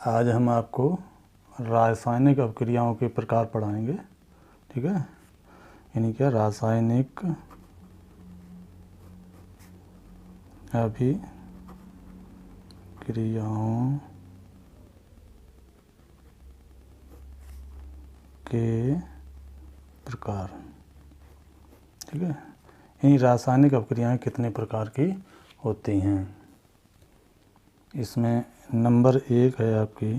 आज हम आपको रासायनिक अभिक्रियाओं के प्रकार पढ़ाएंगे। ठीक है, यानी क्या रासायनिक अभिक्रियाओं के प्रकार। ठीक है, यानी रासायनिक अभिक्रियाएं कितने प्रकार की होती हैं। इसमें नंबर 1 है आपकी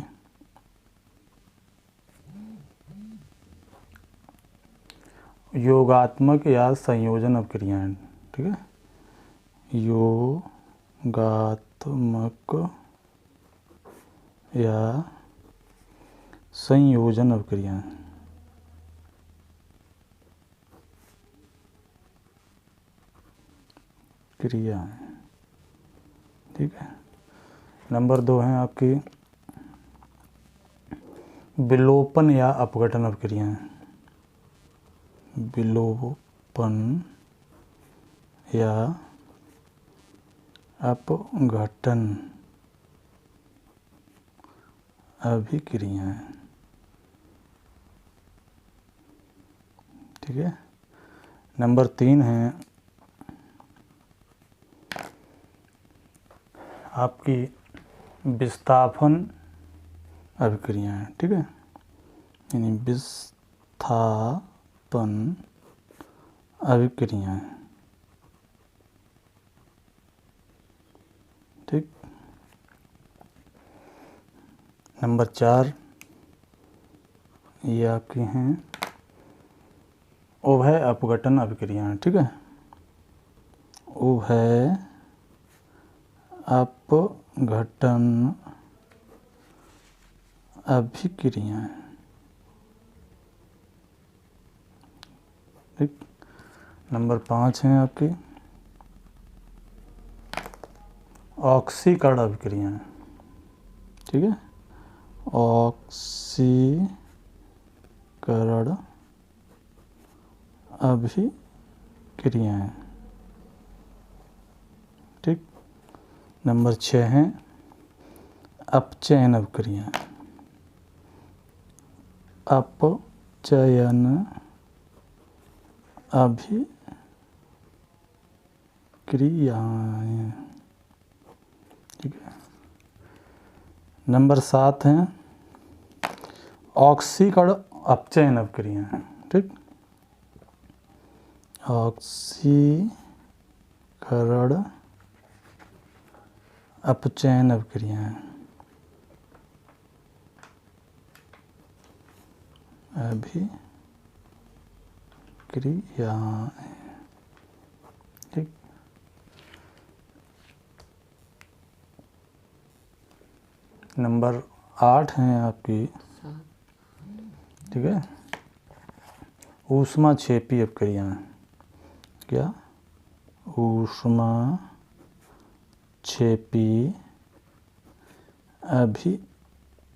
योगात्मक या संयोजन अभिक्रियाएं। ठीक है, योगात्मक या संयोजन अभिक्रियाएं। ठीक है, नंबर 2 है आपकी विलोपन या अपघटन अभिक्रियाएं। विलोपन या अपघटन अभिक्रियाएं। ठीक है, नंबर 3 है आपकी विस्थापन अभिक्रियाएं। ठीक है, यानी विस्थापन अभिक्रियाएं। ठीक, नंबर 4 ये आपकी हैं उभय अपघटन अभिक्रियाएं। ठीक है, उभय अपघटन अभिक्रियाएं। ठीक, नंबर 5 है आपकी ऑक्सीकरण अभिक्रियाएं। ठीक है, ऑक्सीकरण अभिक्रियाएं। ठीक, नंबर 6 है अपचयन अभिक्रियाएं। अपचयन अभिक्रियाएं। ठीक है, नंबर 7 है ऑक्सीकरण अपचयन अभिक्रियाएं। ठीक, ऑक्सीकरण अपचयन अभिक्रियाएं। ठीक, नंबर 8 है आपकी ठीक है ऊष्माक्षेपी अभिक्रियाएं। क्या ऊष्माक्षेपी अभिक्रियाएं।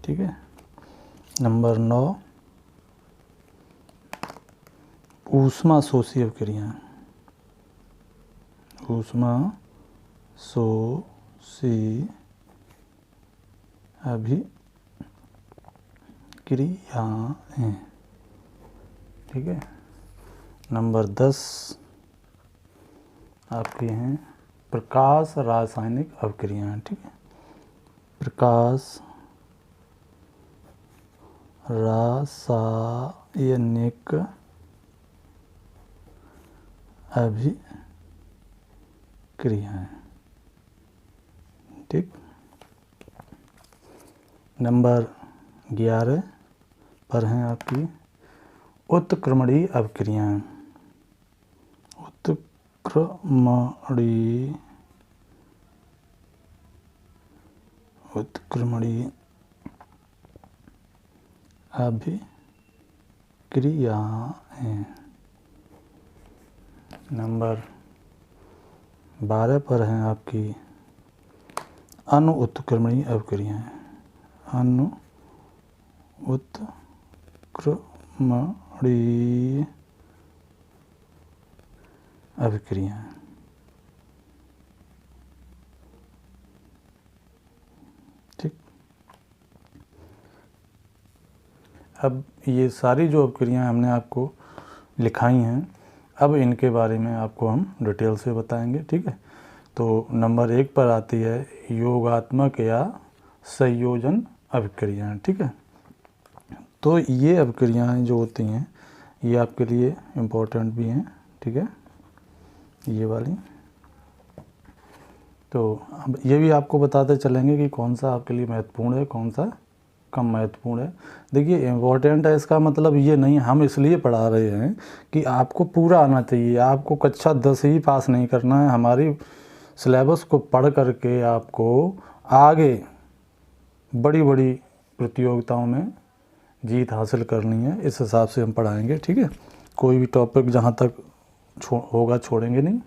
ठीक है, नंबर 9 ऊष्माशोषी अभिक्रियाएं। ऊष्माशोषी अभिक्रियाएं। ठीक है, नंबर 10 आपकी हैं प्रकाश रासायनिक अभिक्रियाएं। ठीक है, प्रकाश रासायनिक अभिक्रियाएं। ठीक, नंबर 11 पर हैं आपकी उत्क्रमणीय अभिक्रियाएं। उत्क्रमणीय अभिक्रियाएं। नंबर 12 पर हैं आपकी अनुत्क्रमणीय अभिक्रियाएं। अनुत्क्रमणीय अभिक्रियाएं। अब ये सारी जो अपक्रियाएँ हमने आपको लिखाई हैं, अब इनके बारे में आपको हम डिटेल से बताएंगे, ठीक है। तो नंबर 1 पर आती है योगात्मक या संयोजन अभिक्रियाएँ, ठीक है। तो ये अभिक्रियाएँ जो होती हैं ये आपके लिए इम्पोर्टेंट भी हैं, ठीक है, ये वाली। तो अब ये भी आपको बताते चलेंगे कि कौन सा आपके लिए महत्वपूर्ण है, कौन सा कम महत्वपूर्ण है। देखिए इम्पोर्टेंट है इसका मतलब ये नहीं, हम इसलिए पढ़ा रहे हैं कि आपको पूरा आना चाहिए, आपको कक्षा 10 ही पास नहीं करना है, हमारी सिलेबस को पढ़ करके आपको आगे बड़ी बड़ी प्रतियोगिताओं में जीत हासिल करनी है, इस हिसाब से हम पढ़ाएंगे, ठीक है। कोई भी टॉपिक जहाँ तक होगा छोड़ेंगे नहीं।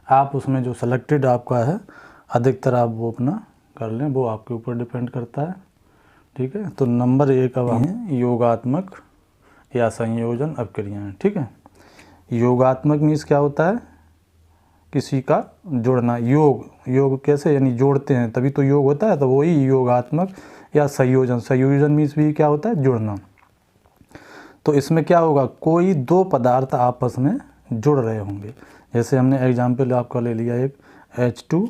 आप उसमें जो सिलेक्टेड आपका है अधिकतर आप वो अपना कर लें, वो आपके ऊपर डिपेंड करता है, ठीक है। तो नंबर 1 अब हम योगात्मक या संयोजन अपक्रियाएँ, ठीक है। योगात्मक मीन्स क्या होता है, किसी का जोड़ना। योग कैसे, यानी जोड़ते हैं तभी तो योग होता है, तो वही योगात्मक या संयोजन मीन्स भी क्या होता है, जोड़ना। तो इसमें क्या होगा, कोई दो पदार्थ आपस में जुड़ रहे होंगे। जैसे हमने एग्जाम्पल आपका ले लिया एक H2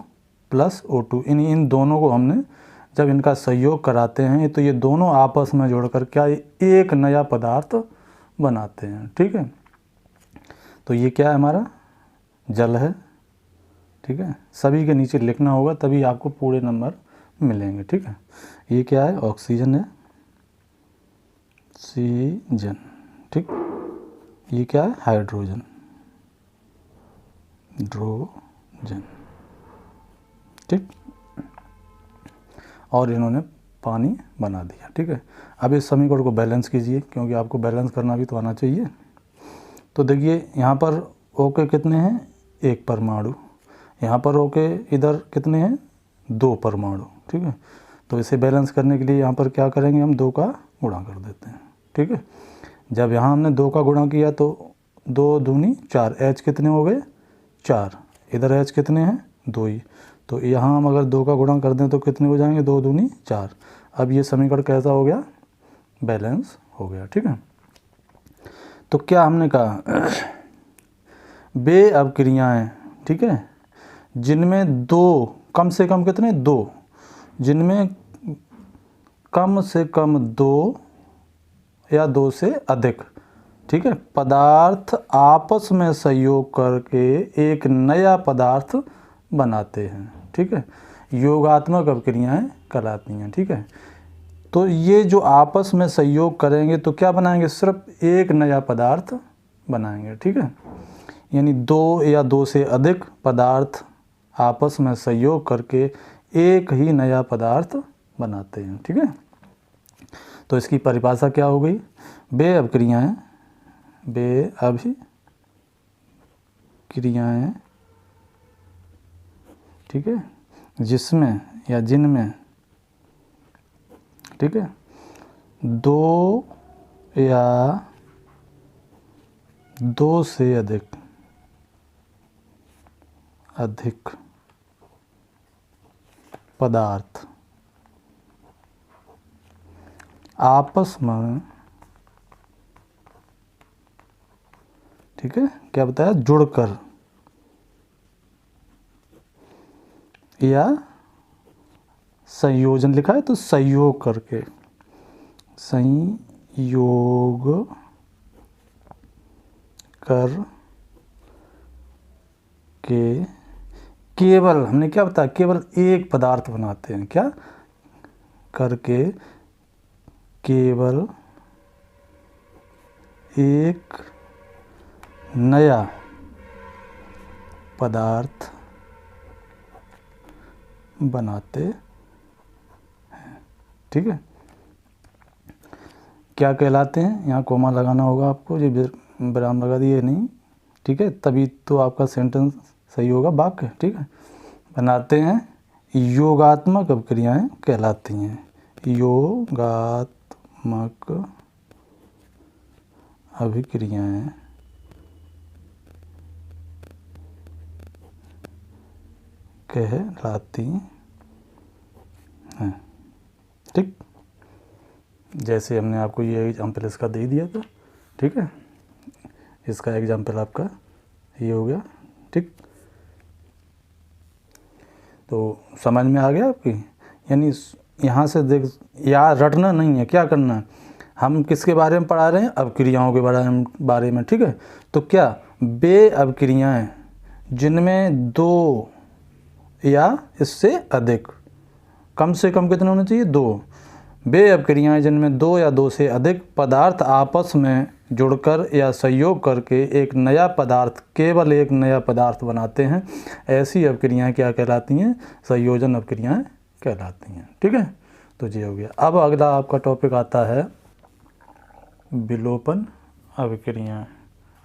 + O2, इन दोनों को हमने जब इनका संयोग कराते हैं तो ये दोनों आपस में जोड़कर क्या एक नया पदार्थ बनाते हैं, ठीक है। तो ये क्या है, हमारा जल है, ठीक है। सभी के नीचे लिखना होगा तभी आपको पूरे नंबर मिलेंगे, ठीक है। ये क्या है, ऑक्सीजन है, ऑक्सीजन, ठीक। ये क्या है, हाइड्रोजन, हाइड्रोजन, ठीक। और इन्होंने पानी बना दिया, ठीक है। अब इस समीकरण को बैलेंस कीजिए, क्योंकि आपको बैलेंस करना भी तो आना चाहिए। तो देखिए यहाँ पर O के कितने हैं, 1 परमाणु, यहाँ पर O के इधर कितने हैं, 2 परमाणु, ठीक है। तो इसे बैलेंस करने के लिए यहाँ पर क्या करेंगे, हम 2 का गुणा कर देते हैं, ठीक है। जब यहाँ हमने 2 का गुणा किया तो 2 दूनी 4, H कितने हो गए, 4, इधर H कितने हैं, 2 ही। तो यहाँ हम अगर 2 का गुणा कर दें तो कितने हो जाएंगे, 2 दूनी 4। अब ये समीकरण कैसा हो गया, बैलेंस हो गया, ठीक है। तो क्या हमने कहा, वे अपक्रियाएँ, ठीक है, जिनमें दो, कम से कम कितने, 2, जिनमें कम से कम 2 या 2 से अधिक, ठीक है, पदार्थ आपस में संयोग करके एक नया पदार्थ बनाते हैं, ठीक है, योगात्मक अपक्रियाएँ कहलाती हैं, ठीक है। तो ये जो आपस में संयोग करेंगे तो क्या बनाएंगे, सिर्फ एक नया पदार्थ बनाएंगे, ठीक है। यानी 2 या 2 से अधिक पदार्थ आपस में संयोग करके एक ही नया पदार्थ बनाते हैं, ठीक है। तो इसकी परिभाषा क्या हो गई, वे अपक्रियाएँ, वे अभिक्रियाएँ, ठीक है, जिसमें या जिनमें, ठीक है, 2 या 2 से अधिक पदार्थ आपस में, ठीक है, क्या बताया, जुड़कर या संयोजन लिखा है तो संयोग करके, संयोग कर के केवल, हमने क्या बताया, केवल एक पदार्थ बनाते हैं, क्या करके केवल एक नया पदार्थ बनाते हैं, ठीक है। क्या कहलाते हैं, यहाँ कोमा लगाना होगा आपको, ये विराम लगा दिए नहीं, ठीक है, तभी तो आपका सेंटेंस सही होगा, वाक्य, ठीक है। बनाते हैं, योगात्मक अपक्रियाएँ कहलाती हैं, योगात्मक अभिक्रियाएँ कहलाती हैं, ठीक। जैसे हमने आपको ये एग्जाम्पल इसका दे दिया था, ठीक है, इसका एग्जाम्पल आपका ये हो गया, ठीक। तो समझ में आ गया आपकी, यानी यहाँ से देख, याद रटना नहीं है, क्या करना है, हम किसके बारे में पढ़ा रहे हैं, अपक्रियाओं के बारे में, ठीक है। तो क्या वे अपक्रियाएँ जिनमें 2 या इससे अधिक, कम से कम कितने होने चाहिए, 2, वे अपक्रियाएँ जिनमें 2 या 2 से अधिक पदार्थ आपस में जुड़कर या संयोग करके एक नया पदार्थ, केवल एक नया पदार्थ बनाते हैं, ऐसी अपक्रियाएँ क्या कहलाती हैं, संयोजन अपक्रियाएँ कहलाती हैं, ठीक है। तो ये हो गया। अब अगला आपका टॉपिक आता है विलोपन अपक्रियाएँ,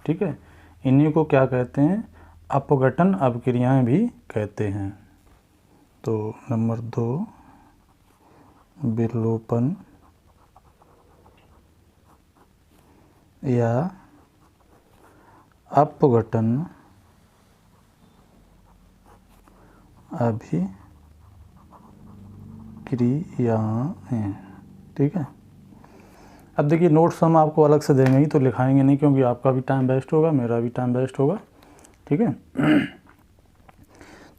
ठीक है। इन्हीं को क्या कहते हैं, अपघटन अपक्रियाएँ भी कहते हैं। तो नंबर 2 विलोपन या अपघटन अभिक्रियाएं, ठीक है। अब देखिए नोट्स हम आपको अलग से देंगे ही, तो लिखाएंगे नहीं, क्योंकि आपका भी टाइम वेस्ट होगा, मेरा भी टाइम वेस्ट होगा, ठीक है।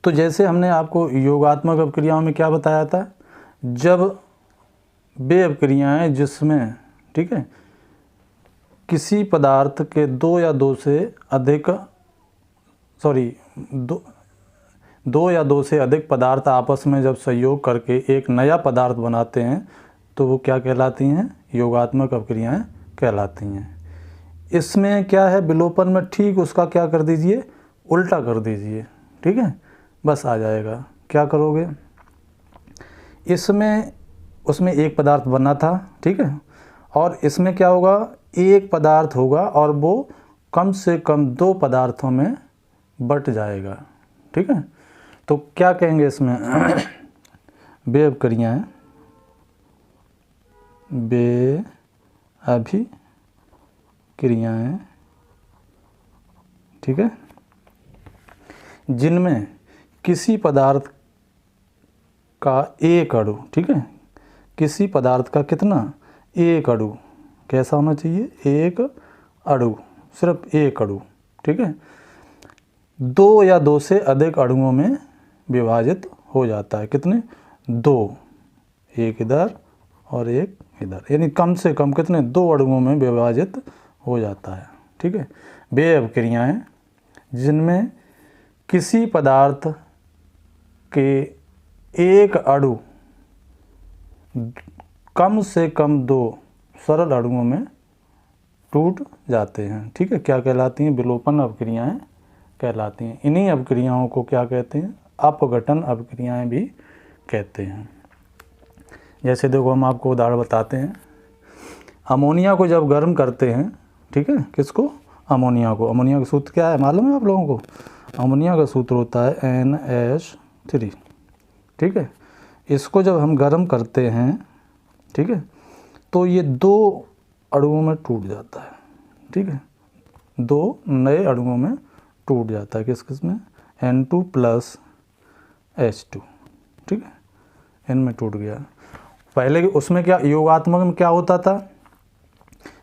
तो जैसे हमने आपको योगात्मक अपक्रियाओं में क्या बताया था, जब वे अपक्रियाएं जिसमें, ठीक है, किसी पदार्थ के 2 या 2 से अधिक, दो या 2 से अधिक पदार्थ आपस में जब संयोग करके एक नया पदार्थ बनाते हैं, तो वो क्या कहलाती हैं, योगात्मक अपक्रियाएं कहलाती हैं। इसमें क्या है, विलोपन में ठीक उसका क्या कर दीजिए, उल्टा कर दीजिए, ठीक है, बस आ जाएगा। क्या करोगे, उसमें एक पदार्थ बना था, ठीक है, और इसमें क्या होगा, एक पदार्थ होगा और वो कम से कम 2 पदार्थों में बट जाएगा, ठीक है। तो क्या कहेंगे इसमें, वे अपक्रियाएं, वे अभिक्रियाएं, ठीक है, जिनमें किसी पदार्थ का एक अणु, ठीक है, किसी पदार्थ का कितना, एक अणु, कैसा होना चाहिए, एक अणु, सिर्फ एक अणु, ठीक है, 2 या 2 से अधिक अणुओं में विभाजित हो जाता है। कितने, 2, एक इधर और एक इधर, यानी कम से कम कितने, 2 अणुओं में विभाजित हो जाता है, ठीक है। वे अपक्रियाएं जिनमें किसी पदार्थ के एक अणु कम से कम 2 सरल अणुओं में टूट जाते हैं, ठीक है, क्या कहलाती हैं, विलोपन अपक्रियाएं कहलाती हैं। इन्हीं अपक्रियाओं को क्या कहते हैं, अपघटन अपक्रियाएं भी कहते हैं। जैसे देखो हम आपको उदाहरण बताते हैं, अमोनिया को जब गर्म करते हैं, ठीक है, किसको, अमोनिया को, अमोनिया का सूत्र क्या है मालूम है आप लोगों को, अमोनिया का सूत्र होता है NH3, ठीक है। इसको जब हम गर्म करते हैं, ठीक है, तो ये 2 अणुओं में टूट जाता है, ठीक है, 2 नए अणुओं में टूट जाता है, किस में, N2 + H2, ठीक है, इनमें टूट गया। पहले उसमें क्या, योगात्मक में क्या होता था,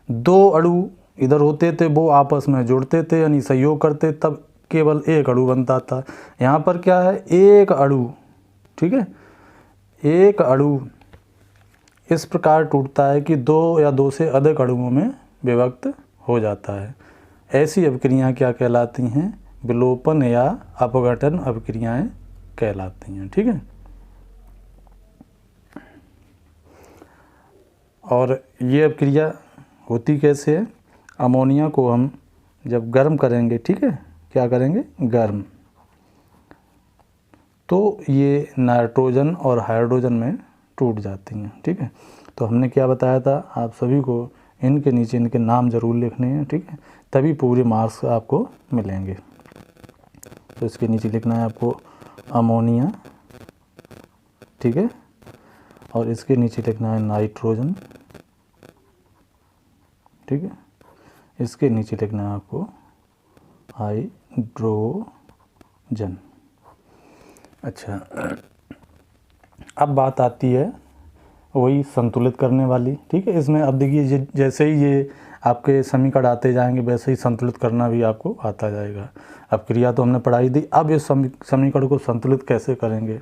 2 अणु इधर होते थे, वो आपस में जुड़ते थे, यानी सहयोग करते, तब केवल एक अणु बनता था। यहाँ पर क्या है, एक अणु, ठीक है, एक अणु इस प्रकार टूटता है कि 2 या 2 से अधिक अणुओं में विभक्त हो जाता है। ऐसी अपक्रियाएं क्या कहलाती हैं, विलोपन या अपघटन अपक्रियाएं कहलाती हैं, ठीक है। और ये अपक्रिया होती कैसे है, अमोनिया को हम जब गर्म करेंगे, ठीक है, क्या करेंगे, गर्म, तो ये नाइट्रोजन और हाइड्रोजन में टूट जाती हैं, ठीक है। तो हमने क्या बताया था, आप सभी को इनके नीचे इनके नाम ज़रूर लिखने हैं, ठीक है, तभी पूरे मार्क्स आपको मिलेंगे। तो इसके नीचे लिखना है आपको अमोनिया, ठीक है, और इसके नीचे लिखना है नाइट्रोजन, ठीक है, इसके नीचे लिखना है आपको हाइड्रोजन। अच्छा, अब बात आती है वही संतुलित करने वाली, ठीक है। इसमें अब देखिए जैसे ही ये आपके समीकरण आते जाएंगे वैसे ही संतुलित करना भी आपको आता जाएगा। अब क्रिया तो हमने पढ़ाई दी, अब इस समीकरण को संतुलित कैसे करेंगे,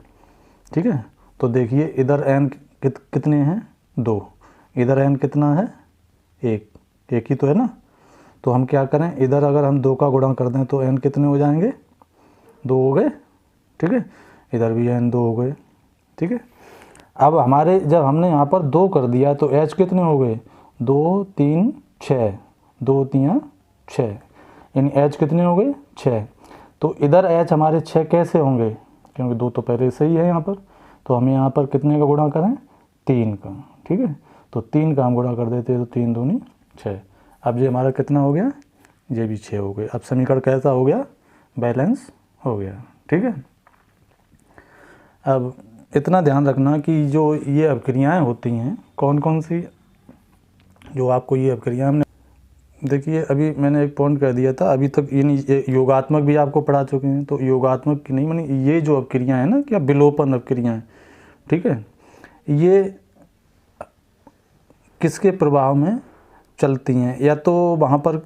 ठीक है। तो देखिए इधर n कितने हैं, 2, इधर n कितना है, 1 ही तो है ना। तो हम क्या करें, इधर अगर हम 2 का गुणा कर दें तो n कितने हो जाएंगे, 2 हो गए, ठीक है। इधर भी n 2 हो गए, ठीक है। अब हमारे जब हमने यहाँ पर 2 कर दिया तो h कितने हो गए, 2 3 6, 2 3 6, यानी h कितने हो गए, 6। तो इधर h हमारे 6 कैसे होंगे, क्योंकि 2 तो पहले से ही है यहाँ पर, तो हमें यहाँ पर कितने का गुणा करें, 3 का, ठीक है। तो 3 का हम गुणा कर देते हैं तो 3 दूनी 6। अब ये हमारा कितना हो गया, ये भी 6 हो गए। अब समीकरण कैसा हो गया, बैलेंस हो गया, ठीक है। अब इतना ध्यान रखना कि जो ये अपक्रियाएँ होती हैं कौन कौन सी, जो आपको ये अपक्रिया हमने देखिए अभी मैंने एक पॉइंट कह दिया था, अभी तक ये योगात्मक भी आपको पढ़ा चुके हैं। तो योगात्मक की नहीं मानी, ये जो अपक्रिया है ना, क्या विलोपन अपक्रियाएँ, ठीक है, ये किसके प्रभाव में चलती हैं, या तो वहाँ पर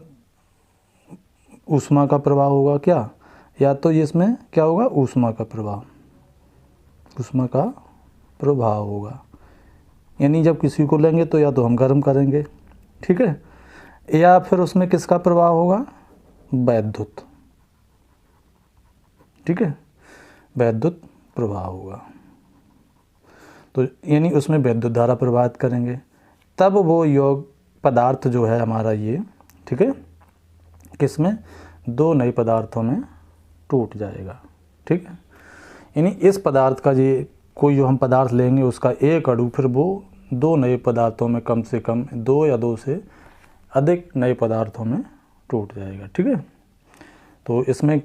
ऊष्मा का प्रभाव होगा क्या, या तो इसमें क्या होगा, ऊष्मा का प्रभाव, ऊष्मा का प्रभाव होगा। यानी जब किसी को लेंगे तो या तो हम गर्म करेंगे, ठीक है, या फिर उसमें किसका प्रभाव होगा, वैद्युत, ठीक है, वैद्युत प्रभाव होगा। तो यानी उसमें वैद्युत धारा प्रवाहित करेंगे, तब वो योग पदार्थ जो है हमारा ये, ठीक है, किसमें, 2 नए पदार्थों में टूट जाएगा, ठीक है। यानी इस पदार्थ का ये कोई जो हम पदार्थ लेंगे उसका एक अणु फिर वो 2 नए पदार्थों में, कम से कम 2 या 2 से अधिक नए पदार्थों में टूट जाएगा, ठीक है। तो इसमें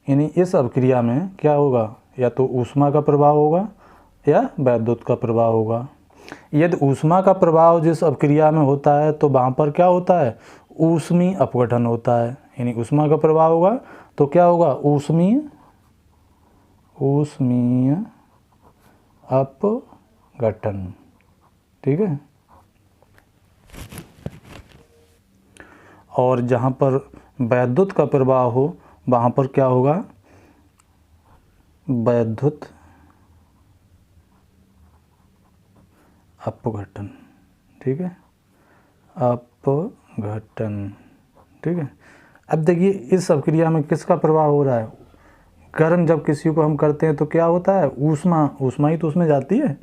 यानी इस अभिक्रिया में क्या होगा, या तो ऊष्मा का प्रभाव होगा या वैद्युत का प्रभाव होगा। यदि ऊष्मा का प्रभाव जिस अभिक्रिया में होता है तो वहाँ पर क्या होता है, ऊष्मीय अपघटन होता है। यानी ऊष्मा का प्रभाव होगा तो क्या होगा, ऊष्मीय अपघटन, ठीक है। और जहाँ पर वैद्युत का प्रभाव हो वहाँ पर क्या होगा, वैद्युत अपघटन, ठीक है, अपघटन, ठीक है। अब देखिए इस अभिक्रिया में किसका प्रभाव हो रहा है, गर्म जब किसी को हम करते हैं तो क्या होता है, ऊष्मा ही तो उसमें जाती है।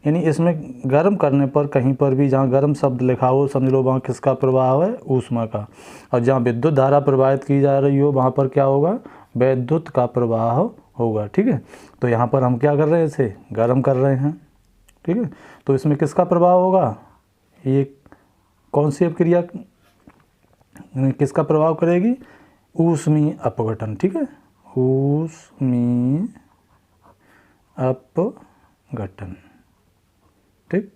यानी इसमें गर्म करने पर कहीं पर भी जहाँ गर्म शब्द लिखा हो समझ लो वहाँ किसका प्रभाव है, ऊष्मा का। और जहाँ विद्युत धारा प्रवाहित की जा रही हो वहाँ पर क्या होगा, वैद्युत का प्रवाह होगा, ठीक है। तो यहाँ पर हम क्या कर रहे हैं, इसे गर्म कर रहे हैं, ठीक है। तो इसमें किसका प्रभाव होगा, ये कौन सी अपक्रिया किसका प्रभाव करेगी, ऊष्मीय अपघटन, ठीक है, ऊष्मीय अपघटन, ठीक।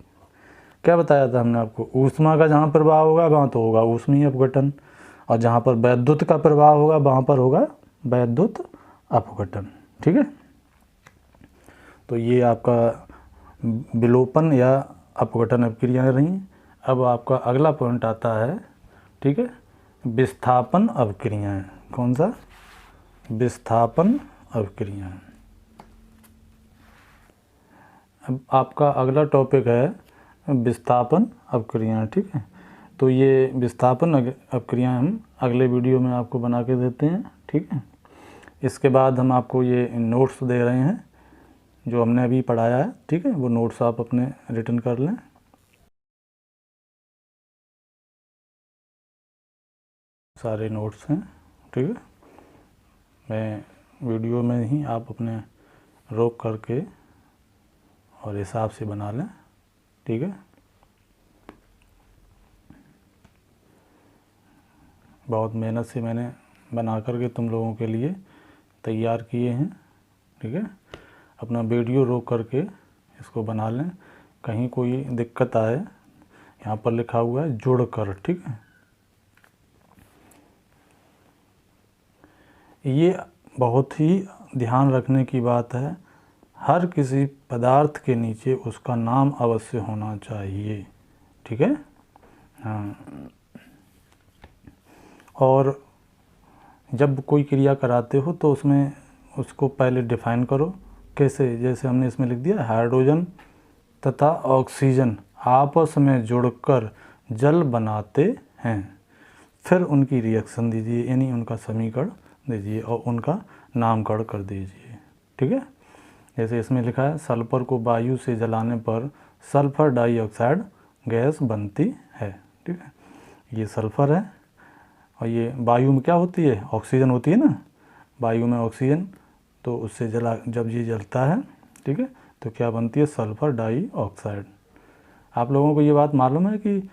क्या बताया था हमने आपको, ऊष्मा का जहाँ प्रभाव होगा वहाँ तो होगा ऊष्मीय अपघटन, और जहाँ पर वैद्युत का प्रभाव होगा वहाँ पर होगा वैद्युत अपघटन, ठीक है। तो ये आपका विलोपन या अपघटन अपक्रियाएँ रहीं। अब आपका अगला पॉइंट आता है, ठीक है, विस्थापन अपक्रियाएँ। कौन सा, विस्थापन अपक्रियाएँ। अब आपका अगला टॉपिक है विस्थापन अपक्रियाएँ, ठीक है। तो ये विस्थापन अपक्रियाएँ हम अगले वीडियो में आपको बना के देते हैं, ठीक है। इसके बाद हम आपको ये नोट्स दे रहे हैं जो हमने अभी पढ़ाया है, ठीक है, वो नोट्स आप अपने रिटन कर लें। सारे नोट्स हैं, ठीक है। मैं वीडियो में ही आप अपने रोक करके और हिसाब से बना लें, ठीक है। बहुत मेहनत से मैंने बना करके तुम लोगों के लिए तैयार किए हैं, ठीक है। अपना वीडियो रोक करके इसको बना लें, कहीं कोई दिक्कत आए यहाँ पर लिखा हुआ है जुड़ कर, ठीक है। ये बहुत ही ध्यान रखने की बात है, हर किसी पदार्थ के नीचे उसका नाम अवश्य होना चाहिए, ठीक है। हाँ, और जब कोई क्रिया कराते हो तो उसमें उसको पहले डिफाइन करो। कैसे? जैसे हमने इसमें लिख दिया, हाइड्रोजन तथा ऑक्सीजन आपस में जुड़कर जल बनाते हैं, फिर उनकी रिएक्शन दीजिए, यानी उनका समीकरण दीजिए और उनका नामकरण कर दीजिए, ठीक है। जैसे इसमें लिखा है, सल्फर को वायु से जलाने पर सल्फर डाइऑक्साइड गैस बनती है, ठीक है। ये सल्फर है और ये वायु में क्या होती है? ऑक्सीजन होती है ना, वायु में ऑक्सीजन, तो उससे जब ये जलता है, ठीक है, तो क्या बनती है? Sulphur dioxide. आप लोगों को ये बात मालूम है कि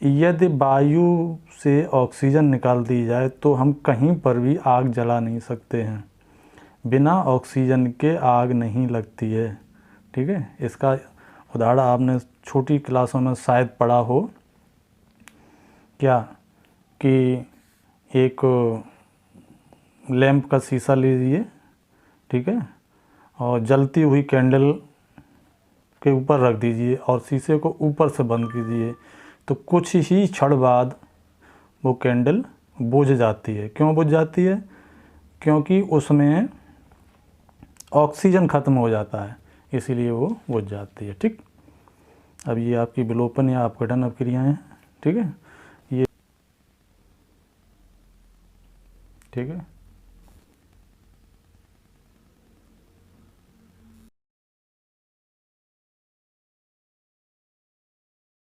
यदि वायु से ऑक्सीजन निकाल दी जाए तो हम कहीं पर भी आग जला नहीं सकते हैं, बिना ऑक्सीजन के आग नहीं लगती है, ठीक है। इसका उदाहरण आपने छोटी क्लासों में शायद पढ़ा हो, क्या कि एक लैंप का शीशा लीजिए, ठीक है, और जलती हुई कैंडल के ऊपर रख दीजिए और शीशे को ऊपर से बंद कीजिए, तो कुछ ही क्षण बाद वो कैंडल बुझ जाती है। क्यों बुझ जाती है? क्योंकि उसमें ऑक्सीजन ख़त्म हो जाता है, इसीलिए वो बुझ जाती है, ठीक। अब ये आपकी विलोपन या अपघटन अपक्रियाएँ हैं, ठीक है, ये ठीक है।